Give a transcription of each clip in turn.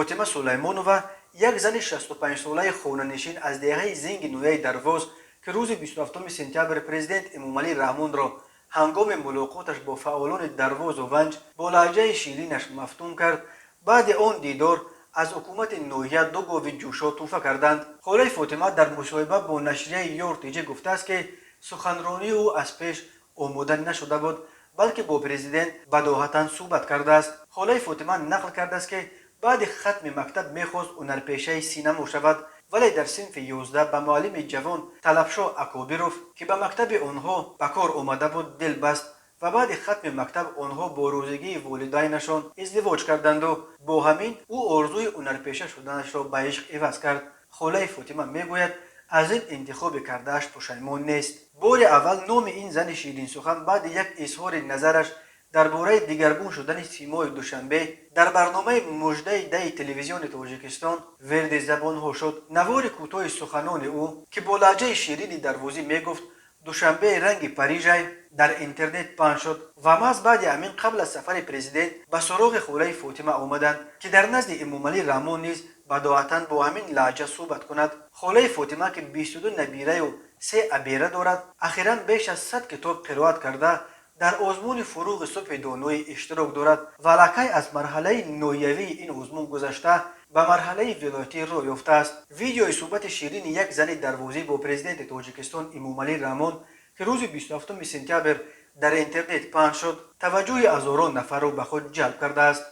فاطمه سلیمانова یک زن 65 ساله خانه‌نشین از دهه زنگ نویه درواز که روز 27 سپتامبر پرزیدنت امامعلی رحمان را هنگام ملاقاتش با فعالان درواز و ونج با لهجه شیرینش مفتون کرد. بعد آن دیدار از حکومت نوحیه دو گاو جوشا توفه کردند. خاله فاطمه در مصاحبه با نشریه یورتیجه گفته است که سخنرانی او از پیش آماده نشده بود، بلکه با پرزیدنت بداهتا صحبت کرده است. خاله فاطمه نقل کرده است که بعد ختم مکتب میخواست هنرپیشه سینما شود، ولی در صنف 11 به معلم جوان طلبشاه اکابیروف که به مکتب آنها به کار آمده بود دل بست و بعد ختم مکتب آنها با روزگی والدینشان ازدواج کردند و با همین او آرزوی هنرپیشه شدنش را به عشق عوض کرد. خاله فاطمه میگوید از این انتخاب کردهش پشیمان نیست. بار اول نام این زن شیرین سخن بعد یک اظهار نظرش درباره دیگرگون شدن سیمای دوشنبه در برنامه مژده ده تلویزیون تاجیکستان ورد زبان ها شد. نوار کوتاه سخنان او که با لهجه شیرین دروازی میگفت دوشنبه رنگ پریژ در اینترنت پخش شد و محض بعد همین قبل از سفر پرزیدنت به سراغ خاله فاطمه آمدند که در نزد امامعلی رحمان نیز بداهتا با همین لهجه صحبت کند. خاله فاطمه که 22 نبیره و 3 ابیره دارد اخیراً بیش از 100 کتاب قرائت کرده در آزمون فروغ صبح دانای اشتراک دارد و لکه از مرحله نویوی این آزمون گذشته به مرحله ولایتی رو یافته است. ویدیوی صحبت شیرین یک زن دروازی با پرزیدنت تاجیکستان امامعلی رحمان که روز 27 سپتامبر در اینترنت پخش شد توجه هزاران نفر را به خود جلب کرده است.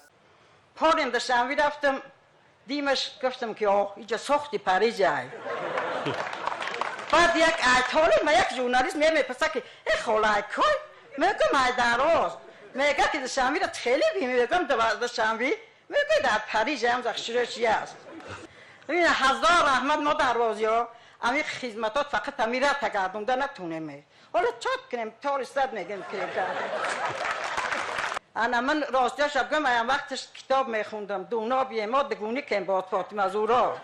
پاریم داشتم رفتم دیمش گفتم که اینجا ساختی پریزی بعد یک ایتالی ما یک ژورنالیست میپرسه که ای خاله کای میگم ای دراز میگه که داشتم را خیلی میگم داشتم میگه در پریز هم زخشورشی است. ببین هزار رحمت ما دروازی امی خدمتات فقط امی را تگردونده نتونیم. حالا چات کنیم تار استاد میگیم که انا من راستیش بگم ایم وقتش کتاب میخوندم دونا بیما دگونی کم باد فاطمه زورا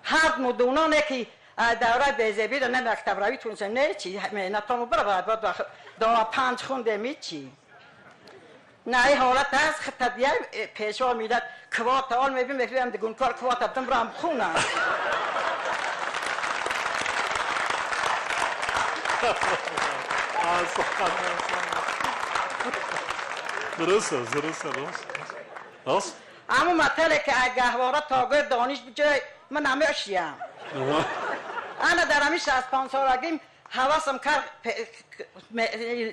هر مدونا نکی دوره بیزبی رو نه مکتب روی تونسه نه چی نتامو برای بعد دو 5 خونده می چی نه ای حالت هست خطا دیگه پیشوا میداد کوات آل میبیم دگون کار کوات ابتم برام خونم درست اما مطلع که گهواره تاگر دانش بجای من نمیشیم انا در همیش از 5 سالگیم حواسم کرد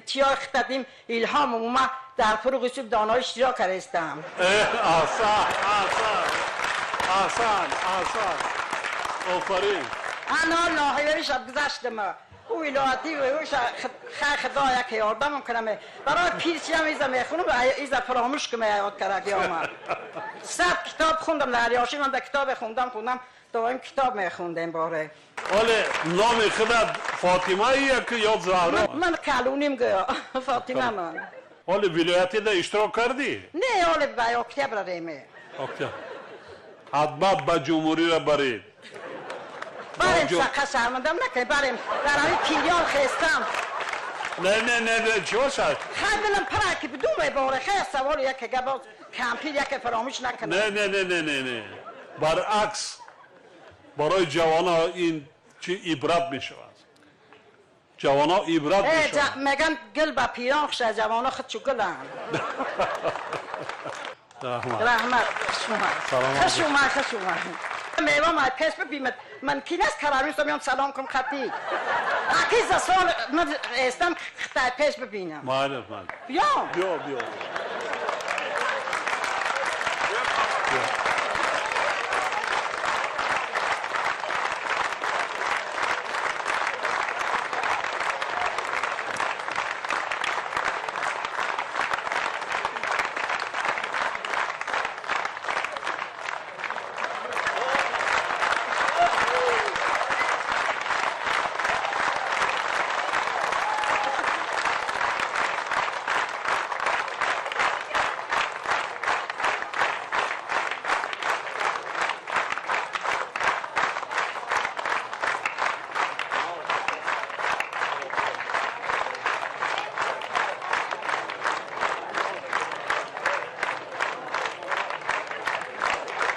تیار خطدیم الهام اومه در فروغ صبح دانای اشتراک کرستم آسان آفرین انا لاحیوی شب گذشتم او ولایتی و اوش خدا یک یاردم کنم برای پیرسی هم ایزا میخونم و ایزا فراموش کنم یاد کرده آمد 100 کتاب خوندم در یاشی من در کتاب خوندم دائم کتاب میخوندم باره ولی نام خودت فاطمه ایه که یا زهرا؟ من کلونیم گیا فاطمه من. ولی ولایتی ده اشتراک کردی؟ نه ولی به اکتبر ریمه حتما به جمهوری را برید بریم سقه شرمندم نکنی بریم در همین پیریان خیستم نه چی باشد؟ خیلی دلم پره که بدون باره خیلی سوال یک که باز کمپیر یک فراموش نکنه نه برعکس برای جوان ها این چی عبرت می شود جوان ها عبرت می شود میگن گل با پیران خوشه جوان ها خودشو گلن رحمت خشومه میوه مای پیش ببیمد من کی نست کراریم میام سلام کنم خطی اکی سال من استم خطای پیش ببینم مالت بیا